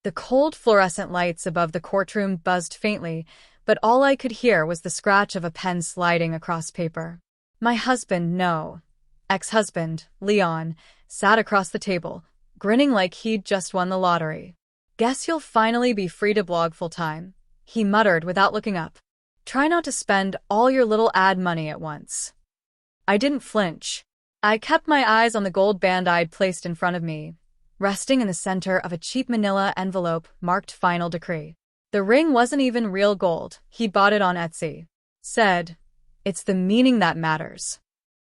The cold fluorescent lights above the courtroom buzzed faintly, but all I could hear was the scratch of a pen sliding across paper. My husband, no, ex-husband, Leon, sat across the table, grinning like he'd just won the lottery. "Guess you'll finally be free to blog full-time," he muttered without looking up. "Try not to spend all your little ad money at once." I didn't flinch. I kept my eyes on the gold band I'd placed in front of me, resting in the center of a cheap manila envelope marked Final Decree. The ring wasn't even real gold, he'd bought it on Etsy. Said, "It's the meaning that matters."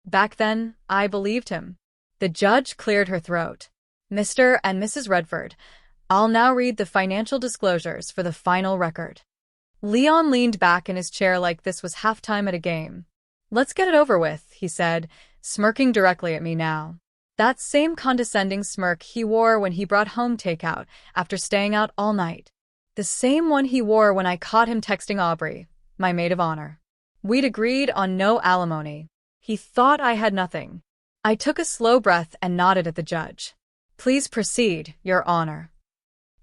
Back then, I believed him. The judge cleared her throat. "Mr. and Mrs. Redford, I'll now read the financial disclosures for the final record." Leon leaned back in his chair like this was halftime at a game. "Let's get it over with," he said, smirking directly at me now. That same condescending smirk he wore when he brought home takeout after staying out all night. The same one he wore when I caught him texting Aubrey, my maid of honor. We'd agreed on no alimony. He thought I had nothing. I took a slow breath and nodded at the judge. "Please proceed, Your Honor."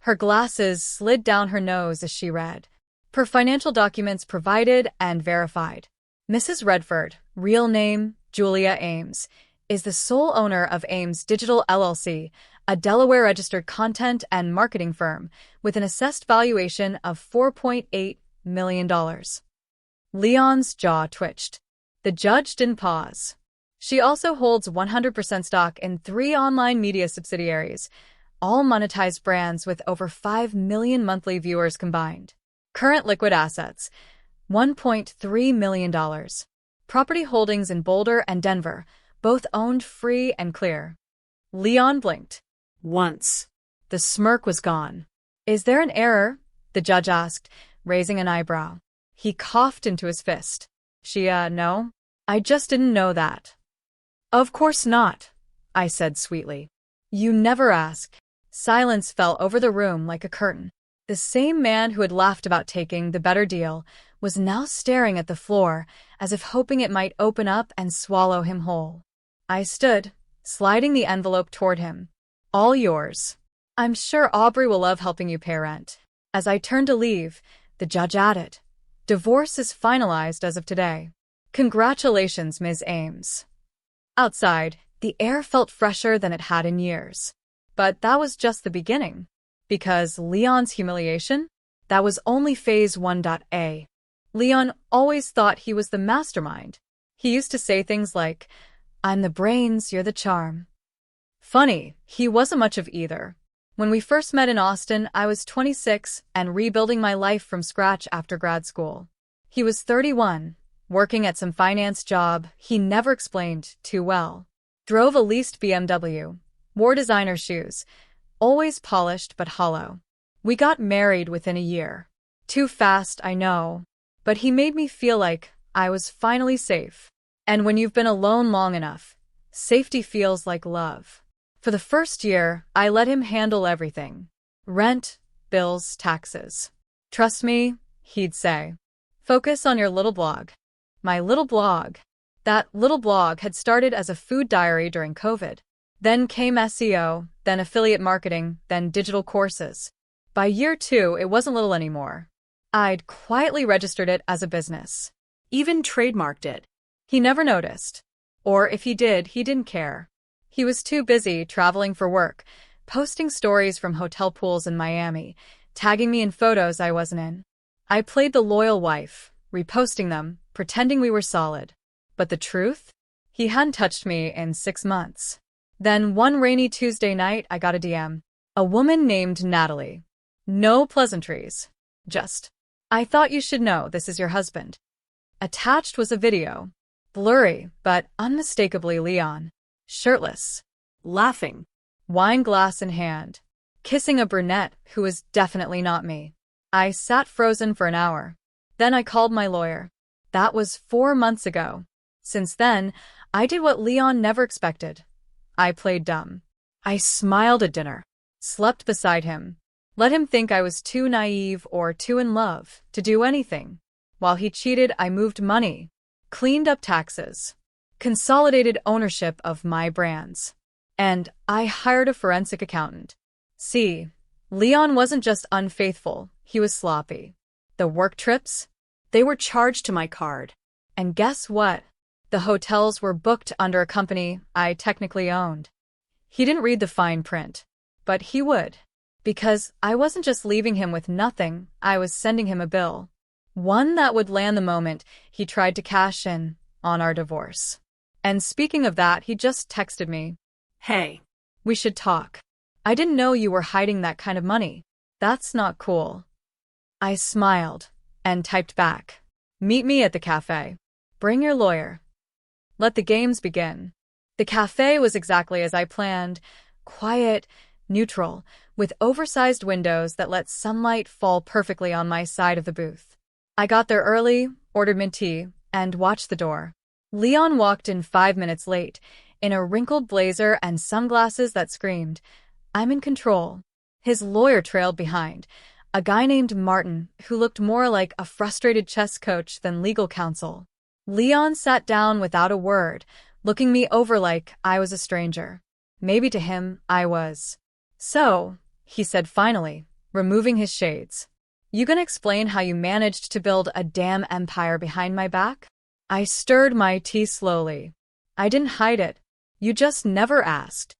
Her glasses slid down her nose as she read. Per financial documents provided and verified, Mrs. Redford, real name Julia Ames, is the sole owner of Ames Digital LLC, a Delaware-registered content and marketing firm with an assessed valuation of $4.8 million. Leon's jaw twitched. The judge didn't pause. "She also holds 100% stock in 3 online media subsidiaries, all monetized brands with over 5 million monthly viewers combined. Current liquid assets, $1.3 million. Property holdings in Boulder and Denver, both owned free and clear." Leon blinked. Once. The smirk was gone. "Is there an error?" the judge asked, raising an eyebrow. He coughed into his fist. No. I just didn't know that." "Of course not," I said sweetly. "You never ask." Silence fell over the room like a curtain. The same man who had laughed about taking the better deal was now staring at the floor as if hoping it might open up and swallow him whole. I stood, sliding the envelope toward him. "All yours. I'm sure Aubrey will love helping you pay rent." As I turned to leave, the judge added, "Divorce is finalized as of today. Congratulations, Ms. Ames." Outside, the air felt fresher than it had in years. But that was just the beginning. Because Leon's humiliation? That was only phase 1A. Leon always thought he was the mastermind. He used to say things like, "I'm the brains, you're the charm." Funny, he wasn't much of either. When we first met in Austin, I was 26 and rebuilding my life from scratch after grad school. He was 31, working at some finance job he never explained too well. Drove a leased BMW, wore designer shoes, always polished but hollow. We got married within a year. Too fast, I know, but he made me feel like I was finally safe. And when you've been alone long enough, safety feels like love. For the first year, I let him handle everything. Rent, bills, taxes. "Trust me," he'd say. "Focus on your little blog." My little blog. That little blog had started as a food diary during COVID. Then came SEO, then affiliate marketing, then digital courses. By year 2, it wasn't little anymore. I'd quietly registered it as a business. Even trademarked it. He never noticed. Or if he did, he didn't care. He was too busy traveling for work, posting stories from hotel pools in Miami, tagging me in photos I wasn't in. I played the loyal wife, reposting them, pretending we were solid. But the truth? He hadn't touched me in 6 months. Then one rainy Tuesday night, I got a DM. A woman named Natalie. No pleasantries. Just, "I thought you should know this is your husband." Attached was a video. Blurry, but unmistakably Leon. Shirtless. Laughing. Wine glass in hand. Kissing a brunette who was definitely not me. I sat frozen for an hour. Then I called my lawyer. That was 4 months ago. Since then, I did what Leon never expected. I played dumb. I smiled at dinner. Slept beside him. Let him think I was too naive or too in love to do anything. While he cheated, I moved money. Cleaned up taxes. Consolidated ownership of my brands. And I hired a forensic accountant. See, Leon wasn't just unfaithful, he was sloppy. The work trips? They were charged to my card. And guess what? The hotels were booked under a company I technically owned. He didn't read the fine print, but he would. Because I wasn't just leaving him with nothing, I was sending him a bill. One that would land the moment he tried to cash in on our divorce. And speaking of that, he just texted me. Hey. We should talk. I didn't know you were hiding that kind of money. That's not cool. I smiled and typed back. Meet me at the cafe. Bring your lawyer. Let the games begin. The cafe was exactly as I planned. Quiet, neutral, with oversized windows that let sunlight fall perfectly on my side of the booth. I got there early, ordered mint tea, and watched the door. Leon walked in 5 minutes late, in a wrinkled blazer and sunglasses that screamed, I'm in control. His lawyer trailed behind, a guy named Martin who looked more like a frustrated chess coach than legal counsel. Leon sat down without a word, looking me over like I was a stranger. Maybe to him, I was. So, he said finally, removing his shades. You gonna explain how you managed to build a damn empire behind my back? I stirred my tea slowly. I didn't hide it. You just never asked.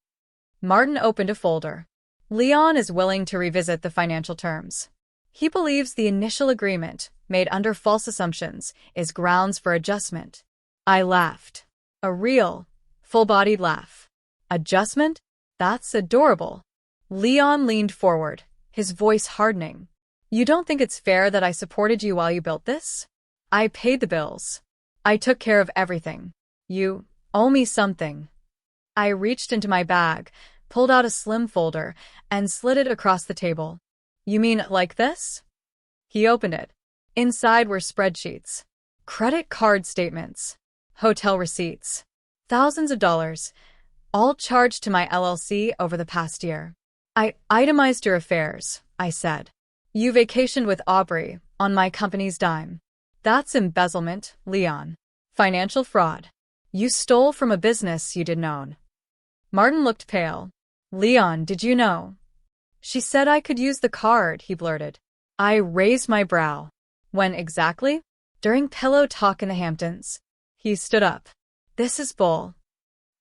Martin opened a folder. Leon is willing to revisit the financial terms. He believes the initial agreement, made under false assumptions, is grounds for adjustment. I laughed. A real, full-bodied laugh. Adjustment? That's adorable. Leon leaned forward, his voice hardening. You don't think it's fair that I supported you while you built this? I paid the bills. I took care of everything. You owe me something. I reached into my bag, pulled out a slim folder, and slid it across the table. You mean like this? He opened it. Inside were spreadsheets, credit card statements, hotel receipts, thousands of dollars, all charged to my LLC over the past year. I itemized your affairs, I said. You vacationed with Aubrey on my company's dime. That's embezzlement, Leon. Financial fraud. You stole from a business you didn't own. Martin looked pale. Leon, did you know? She said I could use the card, he blurted. I raised my brow. When exactly? During pillow talk in the Hamptons. He stood up. This is bull.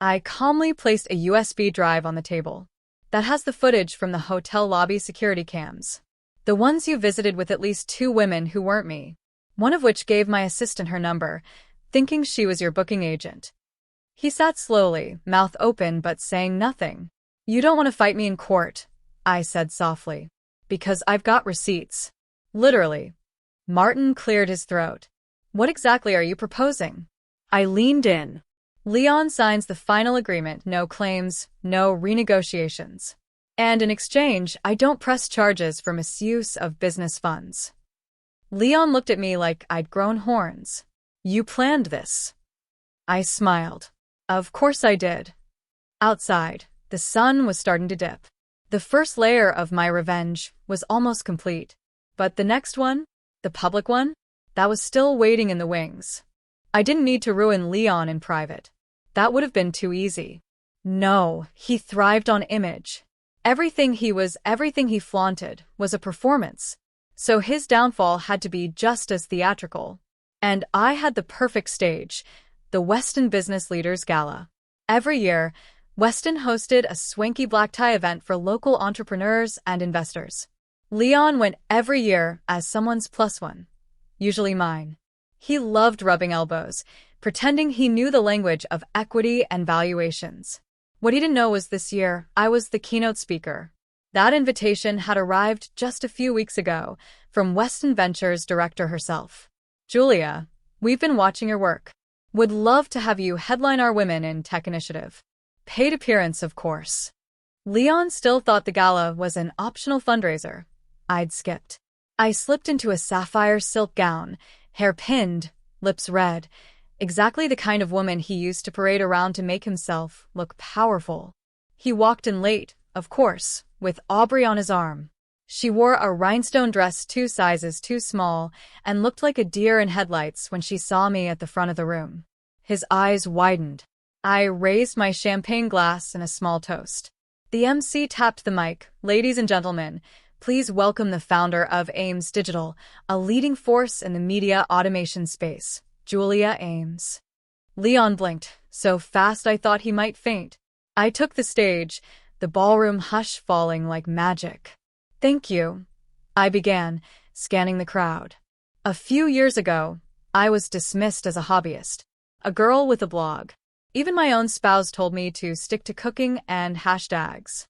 I calmly placed a USB drive on the table. That has the footage from the hotel lobby security cams. The ones you visited with at least 2 women who weren't me. One of which gave my assistant her number, thinking she was your booking agent. He sat slowly, mouth open but saying nothing. You don't want to fight me in court, I said softly. Because I've got receipts. Literally. Martin cleared his throat. What exactly are you proposing? I leaned in. Leon signs the final agreement, no claims, no renegotiations. And in exchange, I don't press charges for misuse of business funds. Leon looked at me like I'd grown horns. You planned this. I smiled. Of course I did. Outside, the sun was starting to dip. The first layer of my revenge was almost complete. But the next one, the public one, that was still waiting in the wings. I didn't need to ruin Leon in private. That would have been too easy. No, he thrived on image. Everything he flaunted was a performance. So his downfall had to be just as theatrical. And I had the perfect stage, the Westin Business Leaders Gala. Every year, Westin hosted a swanky black tie event for local entrepreneurs and investors. Leon went every year as someone's plus one, usually mine. He loved rubbing elbows, pretending he knew the language of equity and valuations. What he didn't know was this year, I was the keynote speaker. That invitation had arrived just a few weeks ago from Westin Ventures director herself. Julia, we've been watching your work. Would love to have you headline our Women in Tech initiative. Paid appearance, of course. Leon still thought the gala was an optional fundraiser. I'd skipped. I slipped into a sapphire silk gown, hair pinned, lips red, exactly the kind of woman he used to parade around to make himself look powerful. He walked in late, of course, with Aubrey on his arm. She wore a rhinestone dress 2 sizes too small and looked like a deer in headlights when she saw me at the front of the room. His eyes widened. I raised my champagne glass in a small toast. The MC tapped the mic. Ladies and gentlemen, Please welcome the founder of Ames Digital, a leading force in the media automation space, Julia Ames. Leon blinked, so fast I thought he might faint. I took the stage, the ballroom hush falling like magic. Thank you, I began, scanning the crowd. A few years ago, I was dismissed as a hobbyist, a girl with a blog. Even my own spouse told me to stick to cooking and hashtags.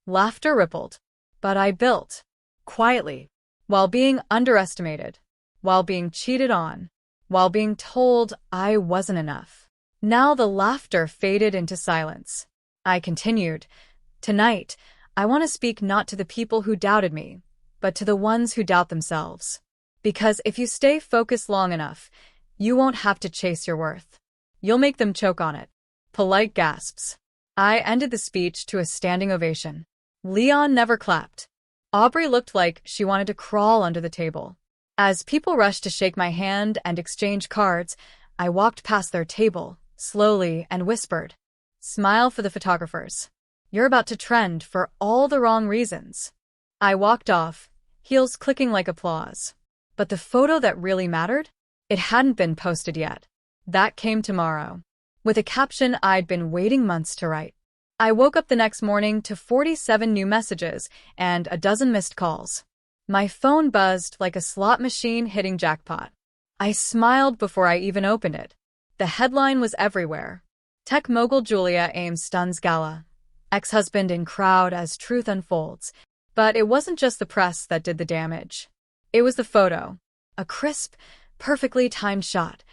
Laughter rippled, but I built, quietly, while being underestimated, while being cheated on, while being told I wasn't enough. Now the laughter faded into silence. I continued, tonight, I want to speak not to the people who doubted me, but to the ones who doubt themselves. Because if you stay focused long enough, you won't have to chase your worth. You'll make them choke on it. Polite gasps. I ended the speech to a standing ovation. Leon never clapped. Aubrey looked like she wanted to crawl under the table. As people rushed to shake my hand and exchange cards, I walked past their table, slowly, and whispered, "Smile for the photographers. You're about to trend for all the wrong reasons." I walked off, heels clicking like applause. But the photo that really mattered? It hadn't been posted yet. That came tomorrow, with a caption I'd been waiting months to write. I woke up the next morning to 47 new messages and a dozen missed calls. My phone buzzed like a slot machine hitting jackpot. I smiled before I even opened it. The headline was everywhere. Tech mogul Julia Ames stuns gala. Ex-husband in crowd as truth unfolds. But it wasn't just the press that did the damage. It was the photo. A crisp, perfectly timed shot.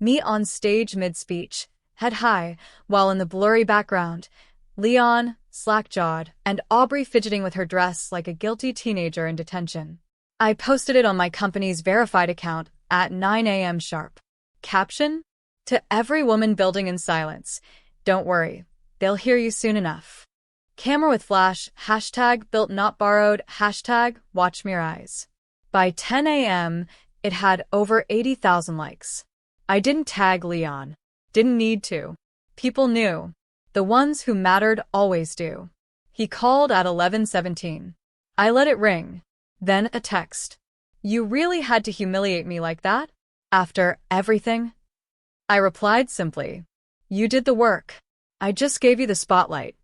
Me on stage mid-speech, head high, while in the blurry background, Leon, slack-jawed, and Aubrey fidgeting with her dress like a guilty teenager in detention. I posted it on my company's verified account at 9 a.m. sharp. Caption? To every woman building in silence, don't worry, they'll hear you soon enough. Camera with flash, hashtag built not borrowed, hashtag watch me rise. By 10 a.m., it had over 80,000 likes. I didn't tag Leon. Didn't need to. People knew. The ones who mattered always do. He called at 11:17. I let it ring. Then a text. You really had to humiliate me like that? After everything? I replied simply. You did the work. I just gave you the spotlight.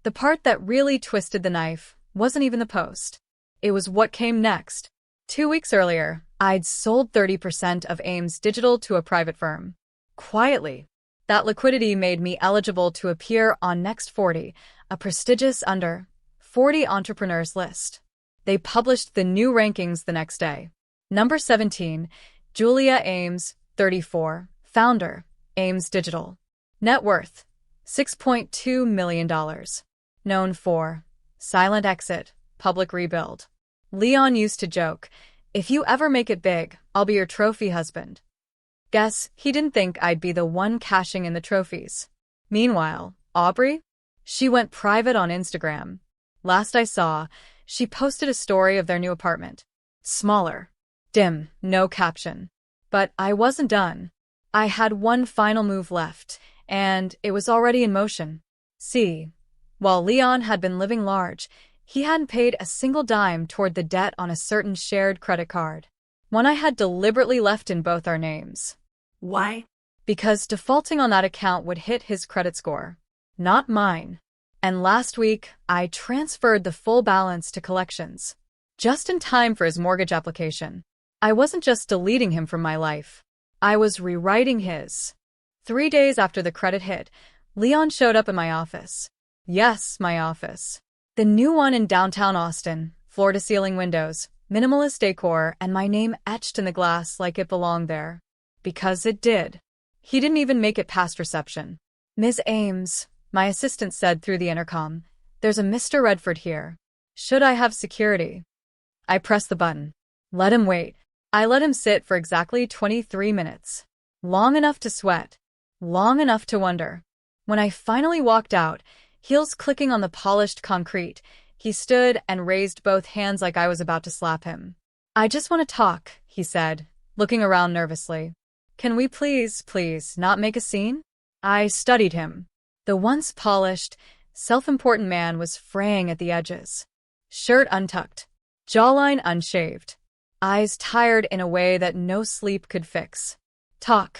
The part that really twisted the knife wasn't even the post. It was what came next. 2 weeks earlier, I'd sold 30% of Ames Digital to a private firm. Quietly. That liquidity made me eligible to appear on Next 40, a prestigious under 40 entrepreneurs list. They published the new rankings the next day. Number 17, Julia Ames, 34, founder, Ames Digital. Net worth, $6.2 million. Known for silent exit, public rebuild. Leon used to joke, if you ever make it big, I'll be your trophy husband. Guess he didn't think I'd be the one cashing in the trophies. Meanwhile, Aubrey? She went private on Instagram. Last I saw, she posted a story of their new apartment. Smaller. Dim, no caption. But I wasn't done. I had one final move left, and it was already in motion. See, while Leon had been living large, he hadn't paid a single dime toward the debt on a certain shared credit card. One I had deliberately left in both our names. Why? Because defaulting on that account would hit his credit score, not mine. And last week, I transferred the full balance to collections, just in time for his mortgage application. I wasn't just deleting him from my life. I was rewriting his. 3 days after the credit hit, Leon showed up at my office. Yes, my office. The new one in downtown Austin, floor-to-ceiling windows, minimalist decor, and my name etched in the glass like it belonged there. Because it did. He didn't even make it past reception. Ms. Ames, my assistant said through the intercom, there's a Mr. Redford here. Should I have security? I pressed the button. Let him wait. I let him sit for exactly 23 minutes. Long enough to sweat. Long enough to wonder. When I finally walked out, heels clicking on the polished concrete, he stood and raised both hands like I was about to slap him. I just want to talk, he said, looking around nervously. Can we please not make a scene? I studied him. The once polished, self-important man was fraying at the edges. Shirt untucked, jawline unshaved, eyes tired in a way that no sleep could fix. "Talk,"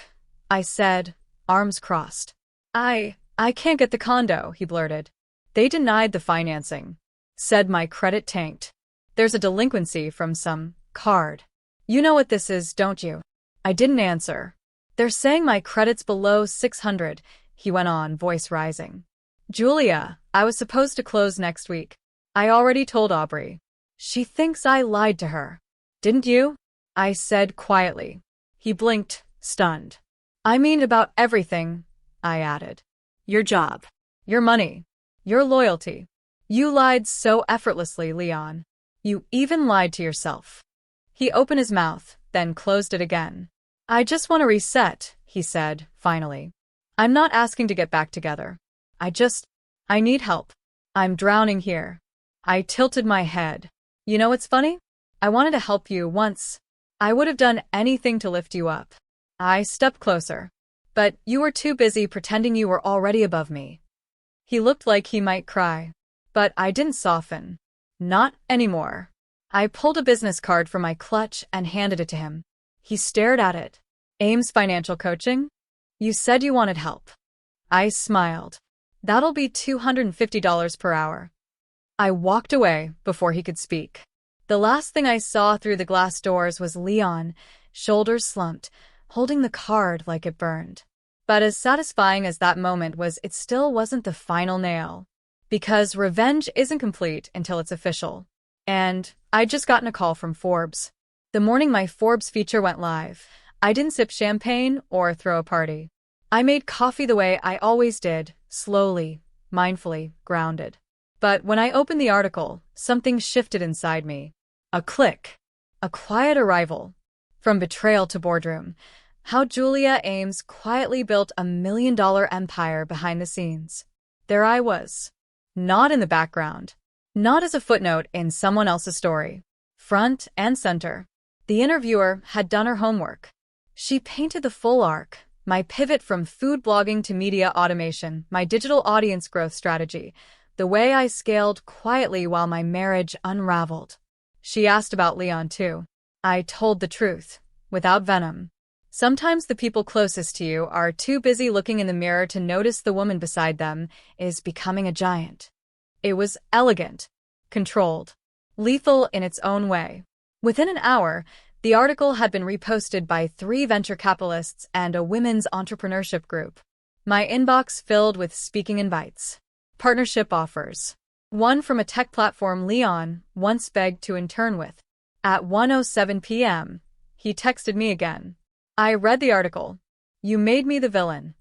I said, arms crossed. I can't get the condo," he blurted. "They denied the financing. Said my credit tanked. There's a delinquency from some card. You know what this is, don't you?" I didn't answer. "They're saying my credit's below 600, he went on, voice rising. "Julia, I was supposed to close next week. I already told Aubrey. She thinks I lied to her. Didn't you?" I said quietly. He blinked, stunned. "I mean about everything," I added. "Your job, your money, your loyalty. You lied so effortlessly, Leon. You even lied to yourself." He opened his mouth, then closed it again. "I just want to reset," he said, finally. "I'm not asking to get back together. I need help. I'm drowning here." I tilted my head. "You know what's funny? I wanted to help you once. I would have done anything to lift you up." I stepped closer. "But you were too busy pretending you were already above me." He looked like he might cry. But I didn't soften. Not anymore. I pulled a business card from my clutch and handed it to him. He stared at it. "Ames Financial Coaching? You said you wanted help." I smiled. "That'll be $250 per hour." I walked away before he could speak. The last thing I saw through the glass doors was Leon, shoulders slumped, holding the card like it burned. But as satisfying as that moment was, it still wasn't the final nail. Because revenge isn't complete until it's official. And I'd just gotten a call from Forbes. The morning my Forbes feature went live, I didn't sip champagne or throw a party. I made coffee the way I always did, slowly, mindfully, grounded. But when I opened the article, something shifted inside me. A click. A quiet arrival. From betrayal to boardroom. How Julia Ames quietly built a $1 million empire behind the scenes. There I was. Not in the background. Not as a footnote in someone else's story. Front and center. The interviewer had done her homework. She painted the full arc. My pivot from food blogging to media automation, my digital audience growth strategy, the way I scaled quietly while my marriage unraveled. She asked about Leon too. I told the truth, without venom. Sometimes the people closest to you are too busy looking in the mirror to notice the woman beside them is becoming a giant. It was elegant, controlled, lethal in its own way. Within an hour, the article had been reposted by 3 venture capitalists and a women's entrepreneurship group. My inbox filled with speaking invites, partnership offers. One from a tech platform Leon once begged to intern with. At 1:07 p.m., he texted me again. "I read the article. You made me the villain."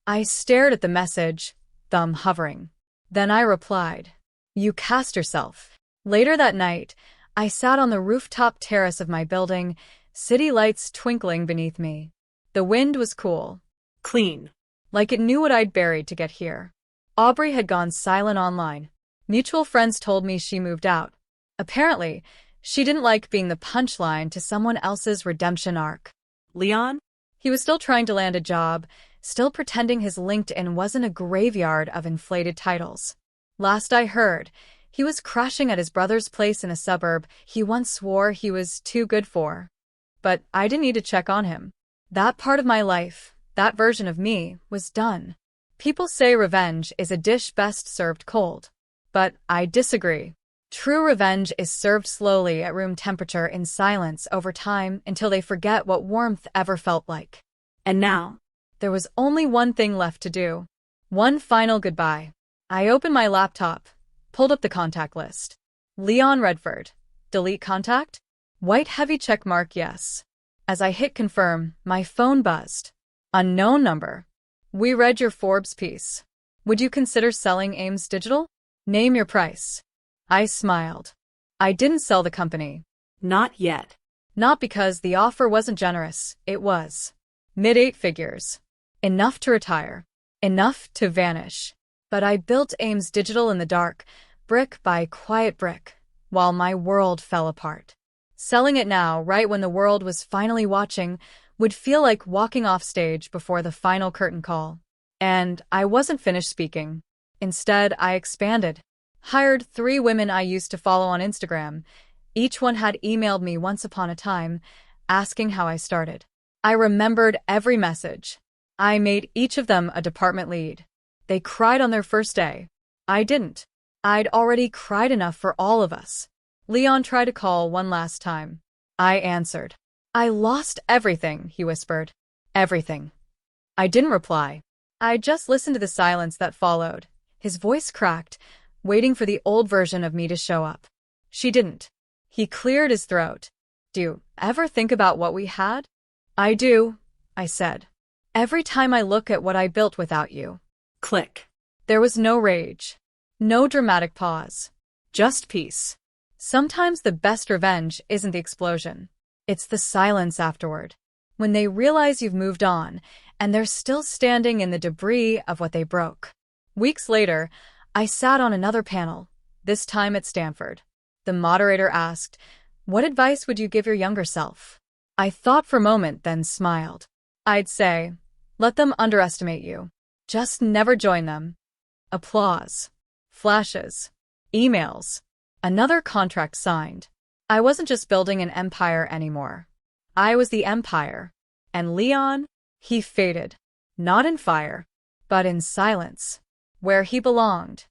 I stared at the message, thumb hovering. Then I replied, "You cast yourself." Later that night, I sat on the rooftop terrace of my building, city lights twinkling beneath me. The wind was cool. Clean. Like it knew what I'd buried to get here. Aubrey had gone silent online. Mutual friends told me she moved out. Apparently, she didn't like being the punchline to someone else's redemption arc. Leon? He was still trying to land a job, still pretending his LinkedIn wasn't a graveyard of inflated titles. Last I heard, he was crashing at his brother's place in a suburb he once swore he was too good for. But I didn't need to check on him. That part of my life, that version of me, was done. People say revenge is a dish best served cold. But I disagree. True revenge is served slowly at room temperature in silence over time until they forget what warmth ever felt like. And now, there was only one thing left to do. One final goodbye. I opened my laptop, pulled up the contact list. Leon Redford. Delete contact? White heavy check mark yes. As I hit confirm, my phone buzzed. Unknown number. "We read your Forbes piece. Would you consider selling Ames Digital? Name your price." I smiled. I didn't sell the company. Not yet. Not because the offer wasn't generous, it was. Mid-8 figures. Enough to retire. Enough to vanish. But I built Ames Digital in the dark, brick by quiet brick, while my world fell apart. Selling it now, right when the world was finally watching, would feel like walking off stage before the final curtain call. And I wasn't finished speaking. Instead, I expanded. Hired 3 women I used to follow on Instagram. Each one had emailed me once upon a time, asking how I started. I remembered every message. I made each of them a department lead. They cried on their first day. I didn't. I'd already cried enough for all of us. Leon tried to call one last time. I answered. I lost everything, he whispered. Everything. I didn't reply. I just listened to the silence that followed. His voice cracked, waiting for the old version of me to show up. She didn't. He cleared his throat. Do you ever think about what we had? I do, I said. Every time I look at what I built without you. Click. There was no rage. No dramatic pause. Just peace. Sometimes the best revenge isn't the explosion. It's the silence afterward. When they realize you've moved on, and they're still standing in the debris of what they broke. Weeks later, I sat on another panel, this time at Stanford. The moderator asked, "What advice would you give your younger self?" I thought for a moment, then smiled. I'd say, let them underestimate you. Just never join them. Applause. Flashes. Emails. Another contract signed. I wasn't just building an empire anymore. I was the empire. And Leon, he faded. Not in fire, but in silence. Where he belonged.